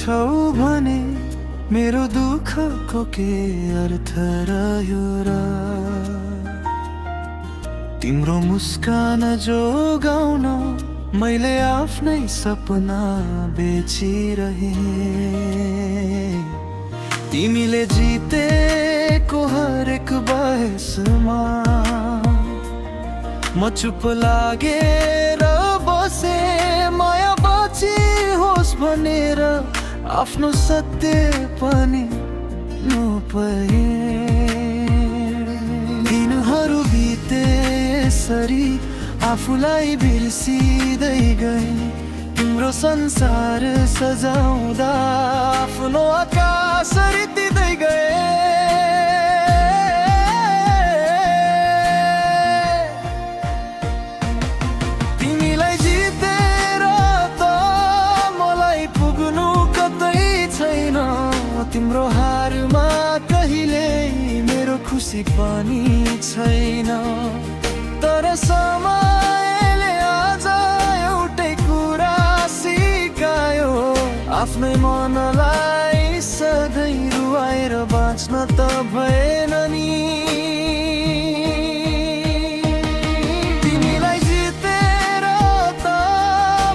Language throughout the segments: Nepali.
छौ भने मेरो दुःखको के अर्थ रह्यो र। तिम्रो मुस्कान जोगाउन मैले आफ्नै सपना बेचिरहे। तिमीले जितेको हरेक बहसमा म चुप लागेर बसे, माया बाँची होस् भनेर आफ्नो सत्य पनि नपाए। दिनहरू बिते यसरी आफूलाई बिर्सिँदै गए। तिम्रो संसार सजाउँदा आफ्नो आकाश रित्तिँदै गए। तिमीलाई जितेर त मलाई पुग्नु कतै छैन। तिम्रो हारमा कहिले मेरो खुसी पनि छैन। तर समयले आज एउटै कुरा सिकायो, आफ्नै मनलाई सधैँ रुवाएर बाँच्न त भएन नि। तिमीलाई जितेर त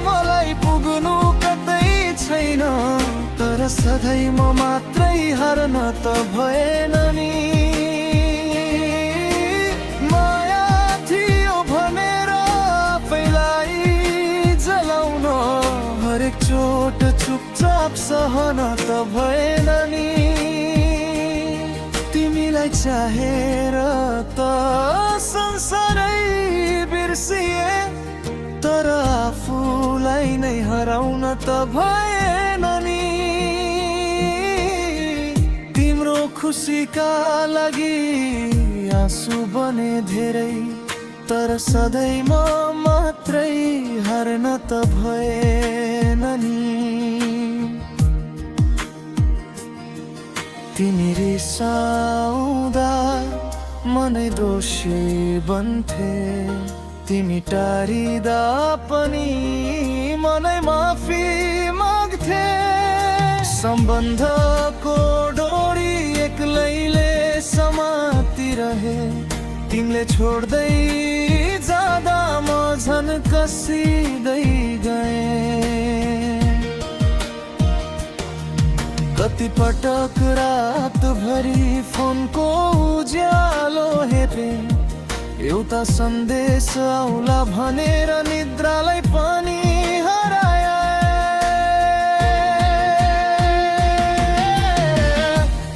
मलाई पुग्नु कतै छैन। तर सधैँ म मात्रै हार्न त भएन नि। हरेक चोट चुपचाप सहन त भएन नि। तिमीलाई चाहेर त संसारै बिर्सिए, तर आफूलाई नै हराउन त भएन नि। तिम्रो खुसीका लागि आँसु बने धेरै, तर सधैँ म मात्रै हार्न त भएन नि। तिमी रिसाउँदा मनै दोषी बन्थे, तिमी टारिदा पनि मनै माफी माग्थे। सम्बन्धको डोरी एक्लैले समातिरहे, तिमीले छोड्दै जाँदा म झन् कसिँदै गए। कति पटक रातभरि फोनको उज्यालो हेरे, एउटा सन्देश आउला भनेर निद्रालाई पनि हराए।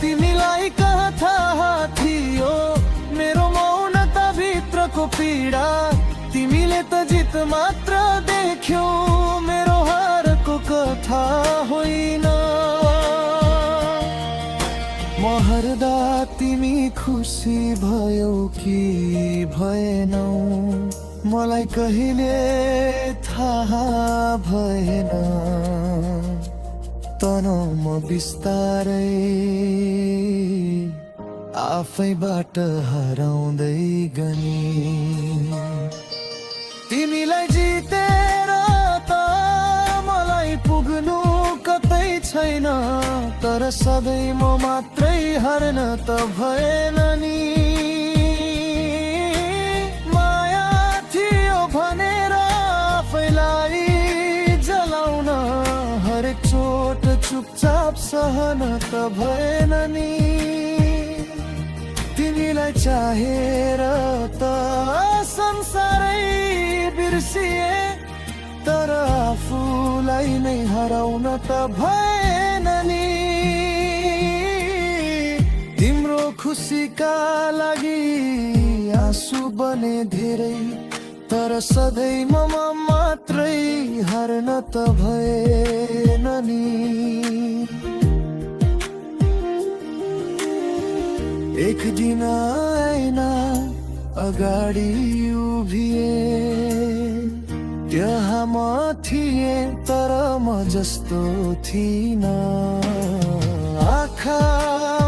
तिमीलाई कहाँ थाहा थियो मेरो मौनता भित्रको पीडा। तिमीले त जित मात्र देख्यौ, मेरो हारको कथा होइन। म हर्दा तिमी खुसी भयौ कि भएनौ, मलाई कहिले थाहा भएन। तनौ म बिस्तारै आफैबाट हराउँदै गनी। तिमीलाई जितेर त मलाई पुग्नु कतै छैन। तर सधैँ म मात्रै हार्न त भएन नि। माया थियो भनेर आफैलाई जलाउन, हरेक चोट चुपचाप सहन त भएन नि। तिमीलाई चाहेर त संसारै बिर्सिए, तर आफूलाई नै हराउन त भएन नि। तिम्रो खुसीका लागि आँसु बने धेरै, तर सधैँ म मात्रै हार्न त भएन नि। एक दिन आइना अगाडि उभिए, त्यहाँ म थिएँ तर म जस्तो थिइन। आँखा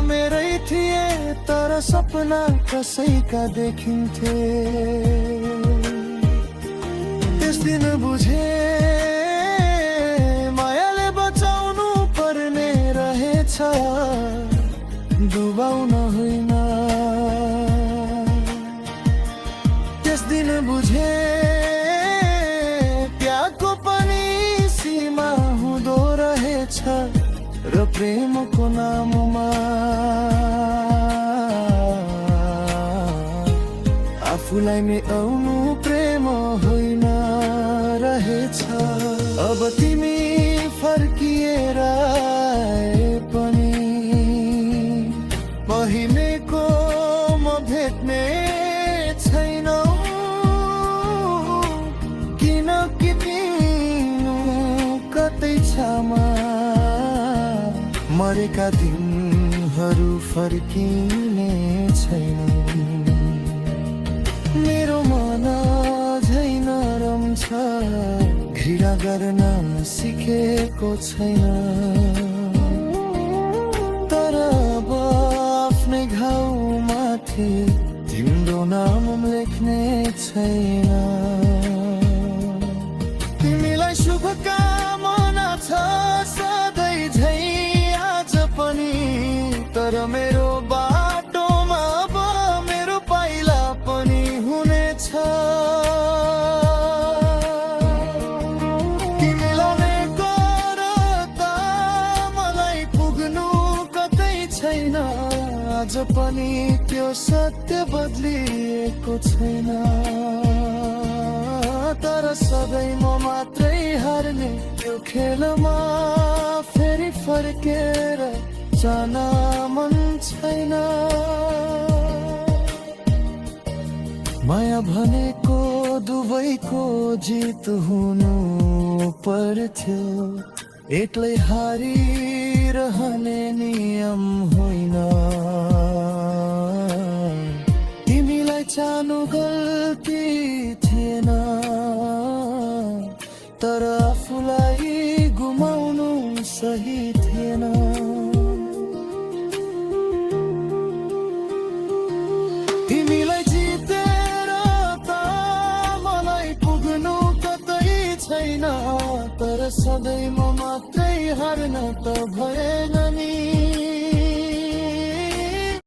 मेरै थिए तर सपना कसैका देखिन्थे। त्यस दिन बुझे मायाले बचाउनु पर्ने डुबाउन होइन। त्यस दिन बुझे त्यागको पनि सीमा हुँदो रहेछ र प्रेमको नाममा आफूलाई मेटाउनु प्रेम होइन रहेछ। अब तिमी फर्किएर आए पनि पहिलेको म भेट्ने छैनौ, किनकि तिमी कतै छामा मरेका दिनहरू फर्किने छैन। मेरो मन झै नरम छ, घृणा गर्न सिकेको छैन, तर अब आफ्नै घाउमाथि तिम्रो नाम लेख्ने छैन। तिमीलाई शुभकामना छ सधैँ झै आज पनि, तर मेरो बाटोमा अब मेरो पाइला पनि हुनेछ। तिमीलाई गर त मलाई पुग्नु कतै छैन, आज पनि त्यो सत्य बदलिएको छैन, तर सधैँ म मात्रै हार्ने त्यो खेलमा फेरि फर्केर जान मन छैन। माया भनेको दुवैको जित हुनु पर्थ्यो, एक्लै हारिरहने नियम होइन। तिमीलाई चाहनु गल्ती थिएन, तर आफूलाई गुमाउनु सही थिएन। तिमीलाई जितेर त मलाई पुग्नु कतै छैन, तर सधैँ म मात्रै हार्न त भएन नि।